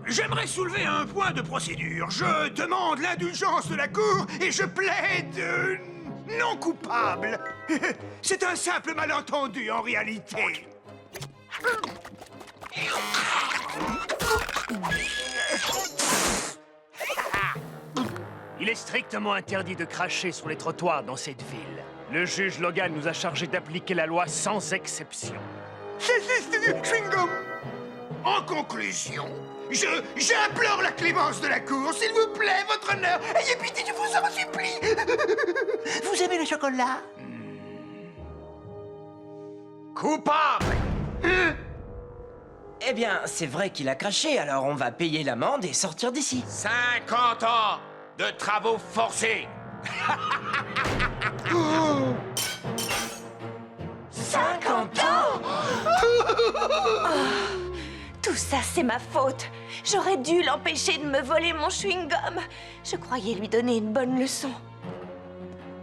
J'aimerais soulever un point de procédure. Je demande l'indulgence de la Cour et je plaide non coupable. C'est un simple malentendu en réalité. Il est strictement interdit de cracher sur les trottoirs dans cette ville. Le juge Logan nous a chargés d'appliquer la loi sans exception. Chewing-gum. En conclusion, j'implore la clémence de la Cour, s'il vous plaît, votre honneur. Ayez pitié, je vous en supplie. Vous aimez le chocolat? Coupable! Eh bien, c'est vrai qu'il a craché, alors on va payer l'amende et sortir d'ici. 50 ans de travaux forcés. 50 ans! Tout ça, c'est ma faute. J'aurais dû l'empêcher de me voler mon chewing-gum. Je croyais lui donner une bonne leçon.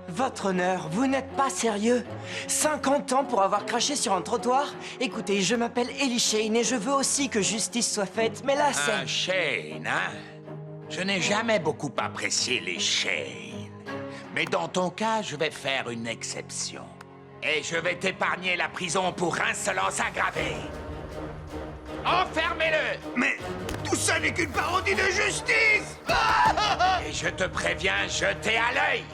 Votre honneur, vous n'êtes pas sérieux? 50 ans pour avoir craché sur un trottoir? Écoutez, je m'appelle Ellie Shane et je veux aussi que justice soit faite, mais là c'est... Un Shane, hein? Je n'ai jamais beaucoup apprécié les Shane. Mais dans ton cas, je vais faire une exception. Et je vais t'épargner la prison pour insolence aggravée. Enfermez-le! Mais tout ça n'est qu'une parodie de justice. Et je te préviens, jetez à l'œil!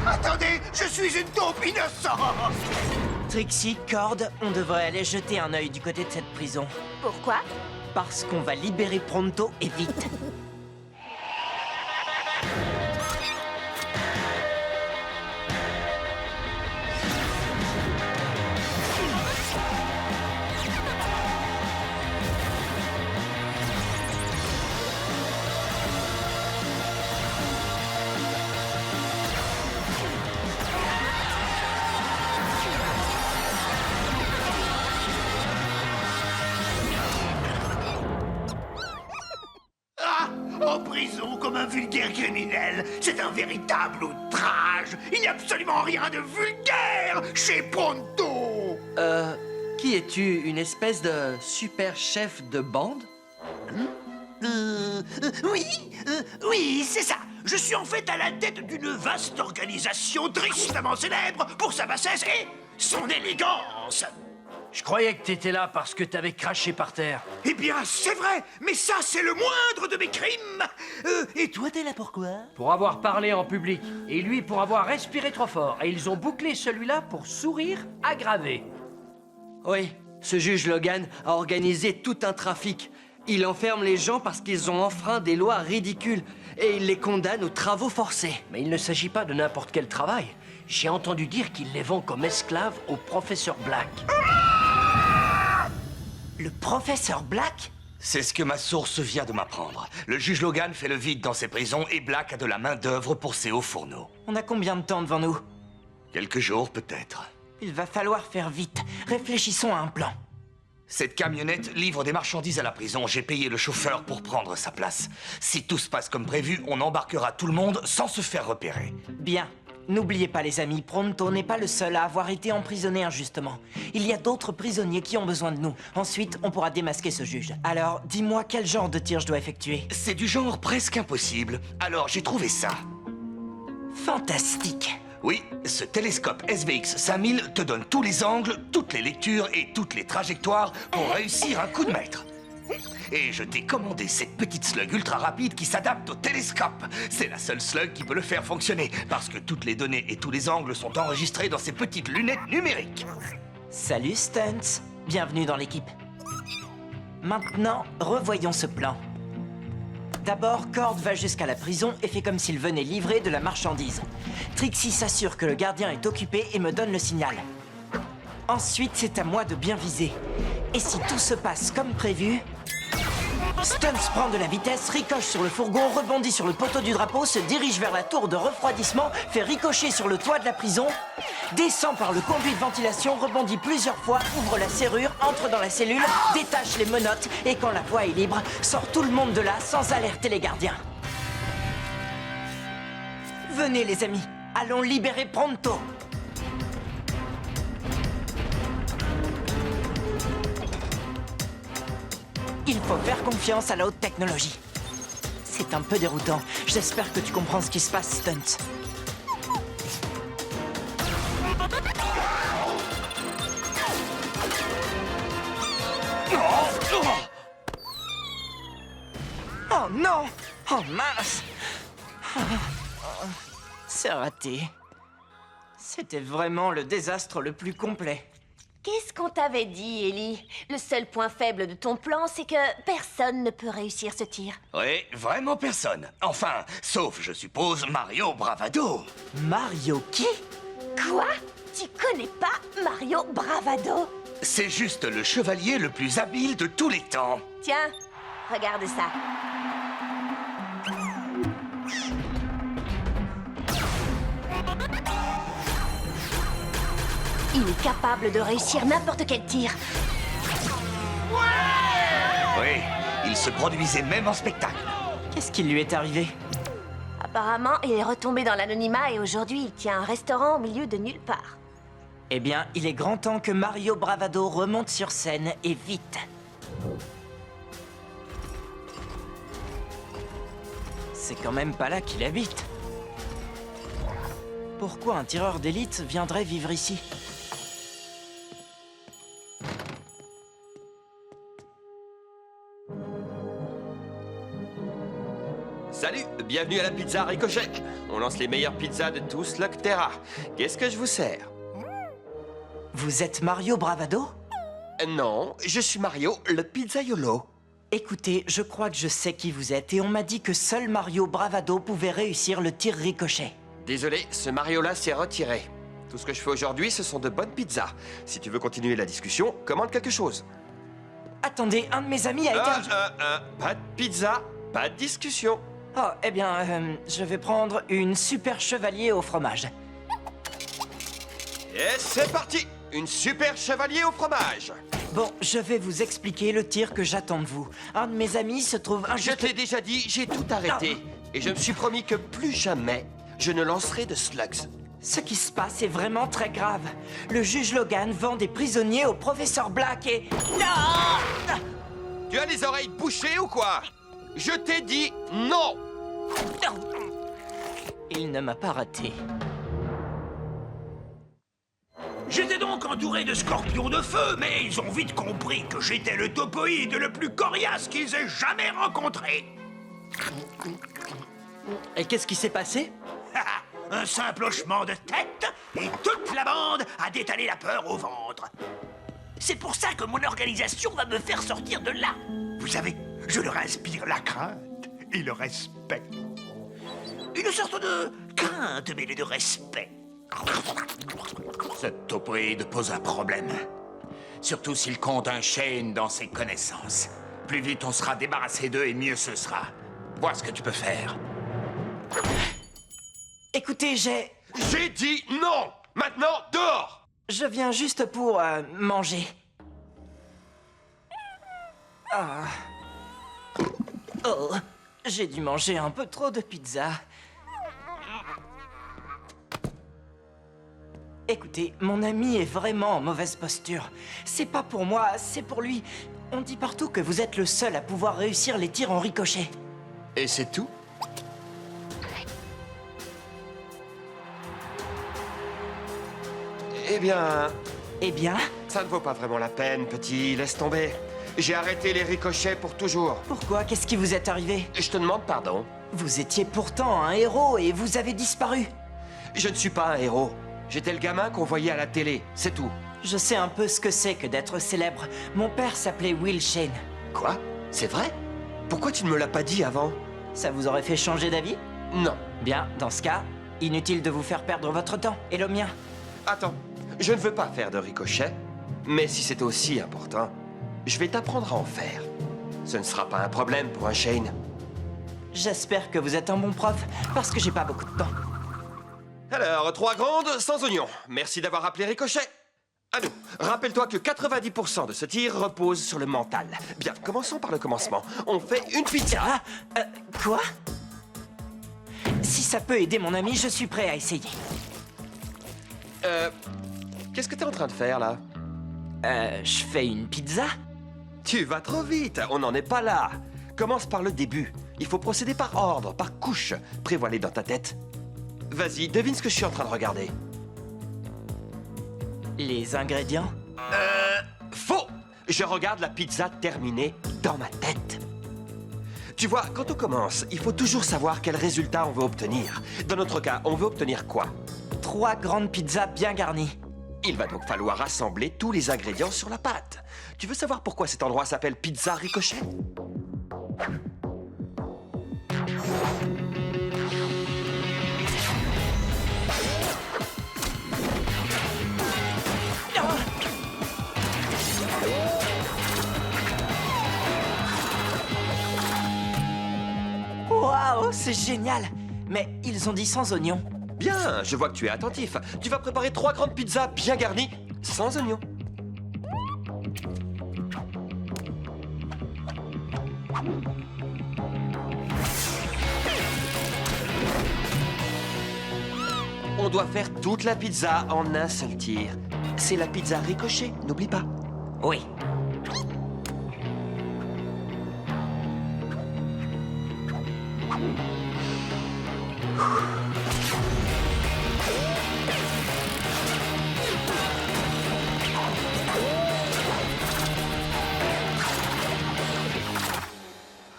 Attendez, je suis une taupe innocente. Trixie, Cord, on devrait aller jeter un œil du côté de cette prison. Pourquoi? Parce qu'on va libérer Pronto et vite. En prison comme un vulgaire criminel. C'est un véritable outrage. Il n'y a absolument rien de vulgaire chez Pronto. Qui es-tu? Une espèce de super chef de bande? Oui, c'est ça. Je suis en fait à la tête d'une vaste organisation tristement célèbre pour sa bassesse et son élégance. Je croyais que t'étais là parce que t'avais craché par terre. Eh bien, c'est vrai, mais ça, c'est le moindre de mes crimes. Et toi, t'es là pourquoi? Pour avoir parlé en public, et lui pour avoir respiré trop fort. Et ils ont bouclé celui-là pour sourire aggravé. Oui, ce juge Logan a organisé tout un trafic. Il enferme les gens parce qu'ils ont enfreint des lois ridicules et il les condamne aux travaux forcés. Mais il ne s'agit pas de n'importe quel travail. J'ai entendu dire qu'il les vend comme esclaves au professeur Black. Le professeur Black? C'est ce que ma source vient de m'apprendre. Le juge Logan fait le vide dans ses prisons et Black a de la main-d'œuvre pour ses hauts fourneaux. On a combien de temps devant nous? Quelques jours, peut-être. Il va falloir faire vite. Réfléchissons à un plan. Cette camionnette livre des marchandises à la prison. J'ai payé le chauffeur pour prendre sa place. Si tout se passe comme prévu, on embarquera tout le monde sans se faire repérer. Bien. N'oubliez pas, les amis, Pronto n'est pas le seul à avoir été emprisonné injustement. Il y a d'autres prisonniers qui ont besoin de nous. Ensuite, on pourra démasquer ce juge. Alors, dis-moi quel genre de tir je dois effectuer. C'est du genre presque impossible. Alors j'ai trouvé ça. Fantastique. Oui, ce télescope SVX 5000 te donne tous les angles, toutes les lectures et toutes les trajectoires pour réussir un coup de maître. Et je t'ai commandé cette petite slug ultra rapide qui s'adapte au télescope. C'est la seule slug qui peut le faire fonctionner, parce que toutes les données et tous les angles sont enregistrés dans ces petites lunettes numériques. Salut Stunts. Bienvenue dans l'équipe. Maintenant, revoyons ce plan. D'abord, Cord va jusqu'à la prison et fait comme s'il venait livrer de la marchandise. Trixie s'assure que le gardien est occupé et me donne le signal. Ensuite, c'est à moi de bien viser. Et si tout se passe comme prévu... Stunts prend de la vitesse, ricoche sur le fourgon, rebondit sur le poteau du drapeau, se dirige vers la tour de refroidissement, fait ricocher sur le toit de la prison, descend par le conduit de ventilation, rebondit plusieurs fois, ouvre la serrure, entre dans la cellule, détache les menottes et quand la voie est libre, sort tout le monde de là sans alerter les gardiens. Venez les amis, allons libérer Pronto. Il faut faire confiance à la haute technologie. C'est un peu déroutant. J'espère que tu comprends ce qui se passe, Stunt. Oh non! Oh mince! C'est raté. C'était vraiment le désastre le plus complet. Qu'est-ce qu'on t'avait dit, Ellie? Le seul point faible de ton plan, c'est que personne ne peut réussir ce tir. Oui, vraiment personne. Enfin, sauf, je suppose, Mario Bravado. Mario qui? Quoi? Tu connais pas Mario Bravado? C'est juste le chevalier le plus habile de tous les temps. Tiens, regarde ça. Il est capable de réussir n'importe quel tir. Oui, il se produisait même en spectacle. Qu'est-ce qui lui est arrivé? Apparemment, il est retombé dans l'anonymat et aujourd'hui, il tient un restaurant au milieu de nulle part. Eh bien, il est grand temps que Mario Bravado remonte sur scène et vite. C'est quand même pas là qu'il habite. Pourquoi un tireur d'élite viendrait vivre ici? Salut, bienvenue à la pizza Ricochet. On lance les meilleures pizzas de tout Slugterra. Qu'est-ce que je vous sers? Vous êtes Mario Bravado? Non, je suis Mario, le pizzaiolo. Écoutez, je crois que je sais qui vous êtes et on m'a dit que seul Mario Bravado pouvait réussir le tir ricochet. Désolé, ce Mario-là s'est retiré. Tout ce que je fais aujourd'hui, ce sont de bonnes pizzas. Si tu veux continuer la discussion, commande quelque chose. Attendez, un de mes amis a été... Pas de pizza, pas de discussion. Oh, eh bien, je vais prendre une super chevalier au fromage. Et c'est parti! Une super chevalier au fromage. Bon, je vais vous expliquer le tir que j'attends de vous. Un de mes amis se trouve Je t'ai déjà dit, j'ai tout arrêté. Et je me suis promis que plus jamais, je ne lancerai de slugs. Ce qui se passe est vraiment très grave. Le juge Logan vend des prisonniers au professeur Black et... Non! Tu as les oreilles bouchées ou quoi? Je t'ai dit non! Il ne m'a pas raté. J'étais donc entouré de scorpions de feu, mais ils ont vite compris que j'étais le topoïde le plus coriace qu'ils aient jamais rencontré. Et qu'est-ce qui s'est passé? Un simple hochement de tête et toute la bande a détalé la peur au ventre. C'est pour ça que mon organisation va me faire sortir de là. Vous savez, je leur inspire la crainte et le respect. Une sorte de crainte mêlée de respect. Ce topoïde pose un problème. Surtout s'il compte un Shane dans ses connaissances. Plus vite on sera débarrassé d'eux et mieux ce sera. Vois ce que tu peux faire. Écoutez, J'ai dit non! Maintenant, dehors! je viens juste pour manger. Ah. Oh, j'ai dû manger un peu trop de pizza. Écoutez, mon ami est vraiment en mauvaise posture. C'est pas pour moi, c'est pour lui. On dit partout que vous êtes le seul à pouvoir réussir les tirs en ricochet. Et c'est tout? Eh bien, Eh bien, ça ne vaut pas vraiment la peine, petit. Laisse tomber. J'ai arrêté les ricochets pour toujours. pourquoi? Qu'est-ce qui vous est arrivé? Je te demande pardon. Vous étiez pourtant un héros et vous avez disparu. Je ne suis pas un héros. J'étais le gamin qu'on voyait à la télé, c'est tout. Je sais un peu ce que c'est que d'être célèbre. Mon père s'appelait Will Shane. Quoi? C'est vrai? Pourquoi tu ne me l'as pas dit avant? Ça vous aurait fait changer d'avis? Non. Bien, dans ce cas, inutile de vous faire perdre votre temps. Et le mien. Attends, je ne veux pas faire de ricochet, mais si c'est aussi important, je vais t'apprendre à en faire. Ce ne sera pas un problème pour un Shane. J'espère que vous êtes un bon prof, parce que j'ai pas beaucoup de temps. Alors, 3 grandes sans oignon. Merci d'avoir appelé Ricochet. À nous. Rappelle-toi que 90% de ce tir repose sur le mental. Bien, commençons par le commencement. On fait une pizza. Ah, quoi? Si ça peut aider mon ami, je suis prêt à essayer. Qu'est-ce que t'es en train de faire, là? Je fais une pizza? Tu vas trop vite, on n'en est pas là. Commence par le début. Il faut procéder par ordre, par couche. Prévois-les dans ta tête. Vas-y, devine ce que je suis en train de regarder. Les ingrédients? Faux! Je regarde la pizza terminée dans ma tête. Tu vois, quand on commence, il faut toujours savoir quel résultat on veut obtenir. Dans notre cas, on veut obtenir quoi? 3 grandes pizzas bien garnies. Il va donc falloir assembler tous les ingrédients sur la pâte. Tu veux savoir pourquoi cet endroit s'appelle Pizza Ricochet? Waouh, c'est génial! Mais ils ont dit sans oignons. Bien, je vois que tu es attentif. Tu vas préparer 3 grandes pizzas bien garnies, sans oignons. On doit faire toute la pizza en un seul tir. C'est la pizza Ricochet, n'oublie pas. Oui.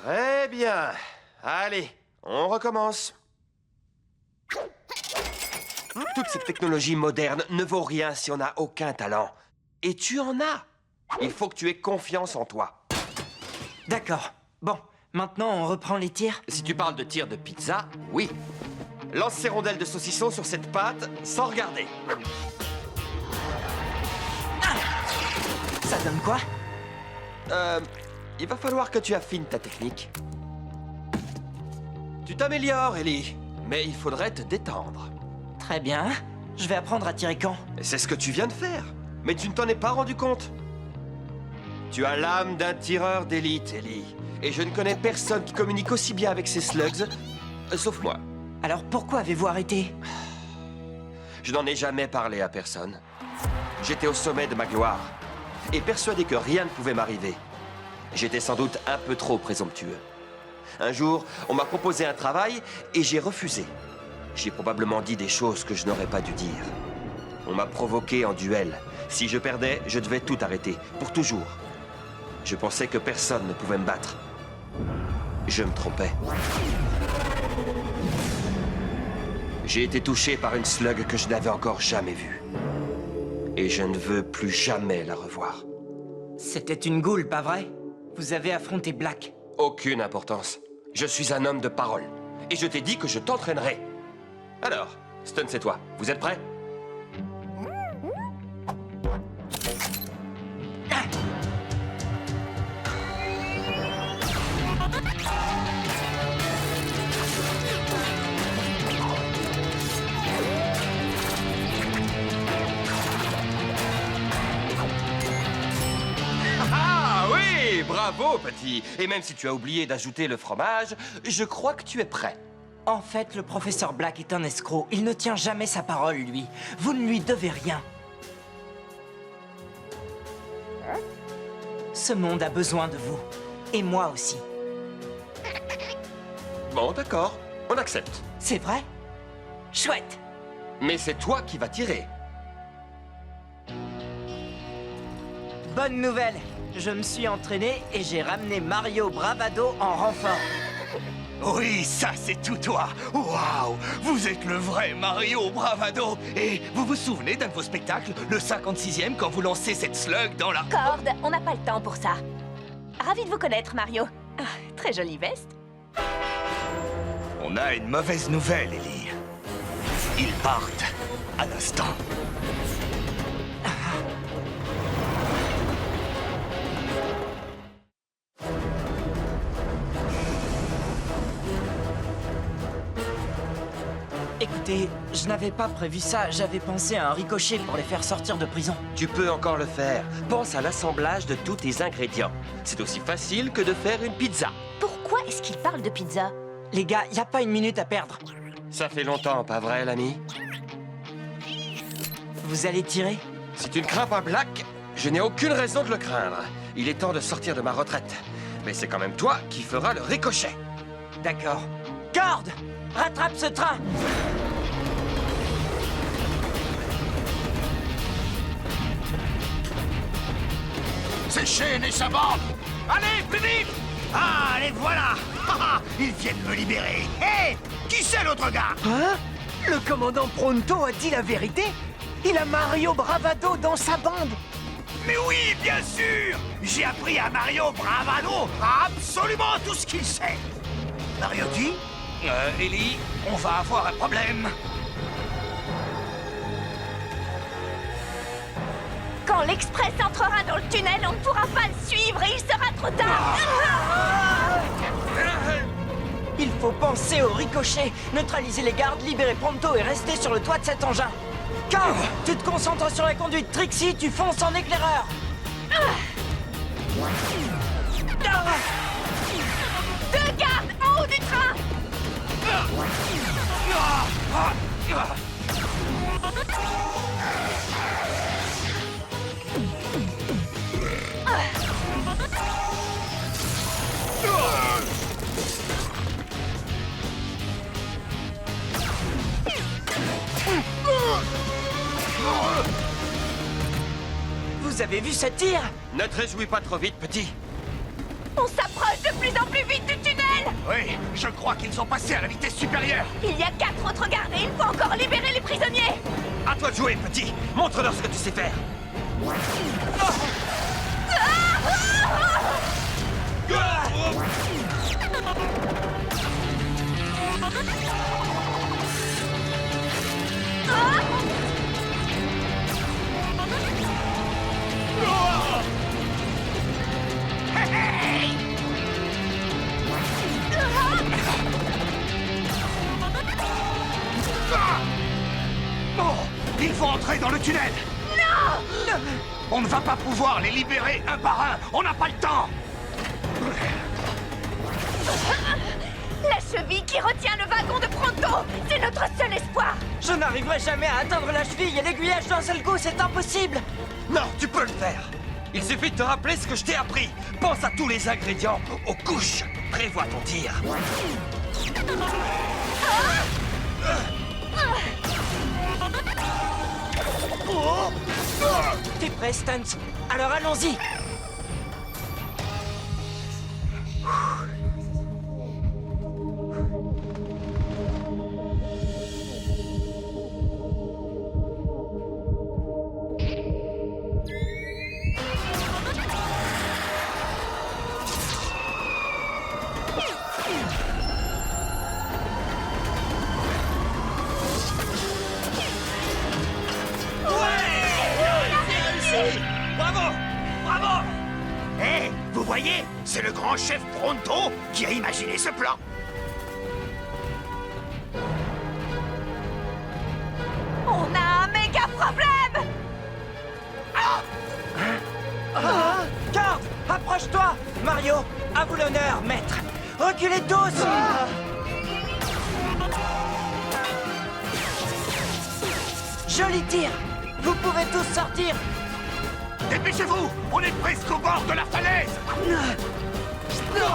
Très bien. Allez, on recommence. Toute cette technologie moderne ne vaut rien si on n'a aucun talent. Et tu en as. Il faut que tu aies confiance en toi. D'accord. Bon, maintenant on reprend les tirs. Si tu parles de tir de pizza, oui. Lance ces rondelles de saucisson sur cette pâte sans regarder. Ça donne quoi? Il va falloir que tu affines ta technique. Tu t'améliores, Ellie, mais il faudrait te détendre. Très bien. Je vais apprendre à tirer quand? C'est ce que tu viens de faire, mais tu ne t'en es pas rendu compte. Tu as l'âme d'un tireur d'élite, Ellie. Et je ne connais personne qui communique aussi bien avec ses slugs, sauf moi. Alors pourquoi avez-vous arrêté? Je n'en ai jamais parlé à personne. J'étais au sommet de ma gloire, et persuadé que rien ne pouvait m'arriver. J'étais sans doute un peu trop présomptueux. Un jour, on m'a proposé un travail, et j'ai refusé. J'ai probablement dit des choses que je n'aurais pas dû dire. On m'a provoqué en duel. Si je perdais, je devais tout arrêter, pour toujours. Je pensais que personne ne pouvait me battre. Je me trompais. J'ai été touché par une slug que je n'avais encore jamais vue. Et je ne veux plus jamais la revoir. C'était une goule, pas vrai? Vous avez affronté Black. Aucune importance. Je suis un homme de parole. Et je t'ai dit que je t'entraînerai. Alors, Stun, c'est toi. Vous êtes prêts? Ah oui, bravo, petit. Et même si tu as oublié d'ajouter le fromage, je crois que tu es prêt. En fait, le professeur Black est un escroc. Il ne tient jamais sa parole, lui. Vous ne lui devez rien. Ce monde a besoin de vous. Et moi aussi. Bon, d'accord. On accepte. C'est vrai? Chouette! Mais c'est toi qui vas tirer. Bonne nouvelle! Je me suis entraîné et j'ai ramené Mario Bravado en renfort. Oui, ça c'est tout toi. Waouh, vous êtes le vrai Mario Bravado. Et vous vous souvenez d'un de vos spectacles, le 56e, quand vous lancez cette slug dans la... Cord, on n'a pas le temps pour ça. Ravi de vous connaître, Mario. Ah, très jolie veste. On a une mauvaise nouvelle, Ellie. Ils partent à l'instant. Écoutez, je n'avais pas prévu ça. J'avais pensé à un ricochet pour les faire sortir de prison. Tu peux encore le faire. Pense à l'assemblage de tous tes ingrédients. C'est aussi facile que de faire une pizza. Pourquoi est-ce qu'il parle de pizza? Les gars, y a pas une minute à perdre. Ça fait longtemps, pas vrai, l'ami? Vous allez tirer? Si tu ne crains pas Black, je n'ai aucune raison de le craindre. il est temps de sortir de ma retraite. Mais c'est quand même toi qui feras le ricochet. D'accord. Cord, rattrape ce train. C'est Shane et sa bande. Allez, plus vite. Ah, les voilà. Ils viennent me libérer. Hé, qui c'est l'autre gars? Hein? Le commandant Pronto a dit la vérité? Il a Mario Bravado dans sa bande. Mais oui, bien sûr. J'ai appris à Mario Bravado absolument tout ce qu'il sait. Mario qui? Ellie, on va avoir un problème. Quand l'Express entrera dans le tunnel, on ne pourra pas le suivre et il sera trop tard. Il faut penser au ricochet, neutraliser les gardes, libérer Pronto et rester sur le toit de cet engin. Cord, tu te concentres sur la conduite. Trixie, tu fonces en éclaireur. Deux gardes en haut du train. Vous avez vu ce tir? Ne te réjouis pas trop vite, petit. On s'approche de plus en plus vite du tunnel. Oui, je crois qu'ils sont passés à la vitesse supérieure. Il y a 4 autres gardes et il faut encore libérer les prisonniers. À toi de jouer, petit. Montre-leur ce que tu sais faire. Oh, il faut entrer dans le tunnel. Non. On ne va pas pouvoir les libérer un par un. On n'a pas le temps. La cheville qui retient le wagon de Pronto, c'est notre seul espoir. Je n'arriverai jamais à atteindre la cheville et l'aiguillage d'un seul coup, c'est impossible. Non, tu peux le faire. Il suffit de te rappeler ce que je t'ai appris. Pense à tous les ingrédients, aux couches. Prévois ton tir. T'es prêt, Stuntz? Alors allons-y. Bravo! Bravo! Hé, vous voyez, c'est le grand chef Pronto qui a imaginé ce plan. On a un méga problème. Cord, approche-toi. Mario, à vous l'honneur, maître. Reculez tous. Joli tir. Vous pouvez tous sortir. Dépêchez-vous, on est presque au bord de la falaise. Oh non!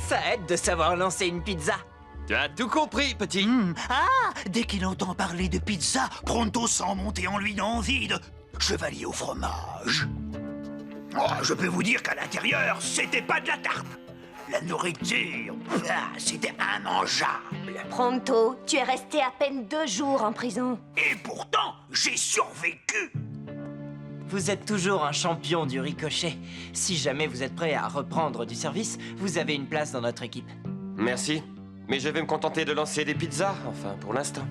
Ça aide de savoir lancer une pizza. Tu as tout compris, petit. Ah, dès qu'il entend parler de pizza, Pronto sent monter en lui l'envie de chevalier au fromage. Oh, je peux vous dire qu'à l'intérieur, c'était pas de la tarte. La nourriture, c'était immangeable. Pronto, tu es resté à peine 2 jours en prison. Et pourtant, j'ai survécu. Vous êtes toujours un champion du ricochet. Si jamais vous êtes prêt à reprendre du service, vous avez une place dans notre équipe. Merci. Mais je vais me contenter de lancer des pizzas, enfin, pour l'instant.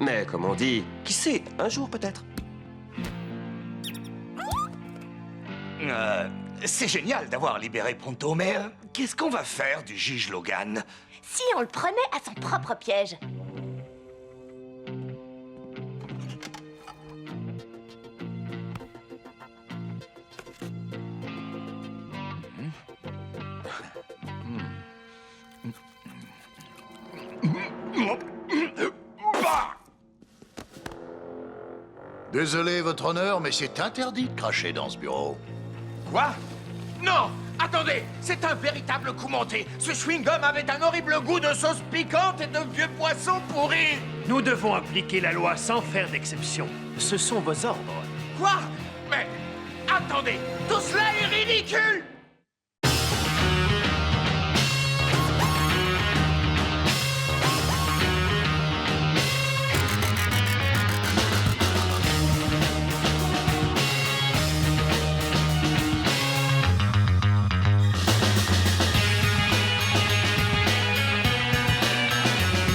Mais comme on dit, qui sait, un jour peut-être. C'est génial d'avoir libéré Pronto, mais qu'est-ce qu'on va faire du juge Logan? si on le prenait à son propre piège. Désolé, votre honneur, mais c'est interdit de cracher dans ce bureau. Quoi? Non! Attendez! C'est un véritable coup monté! Ce chewing-gum avait un horrible goût de sauce piquante et de vieux poissons pourris! Nous devons appliquer la loi sans faire d'exception. Ce sont vos ordres. Quoi? Mais... attendez! Tout cela est ridicule!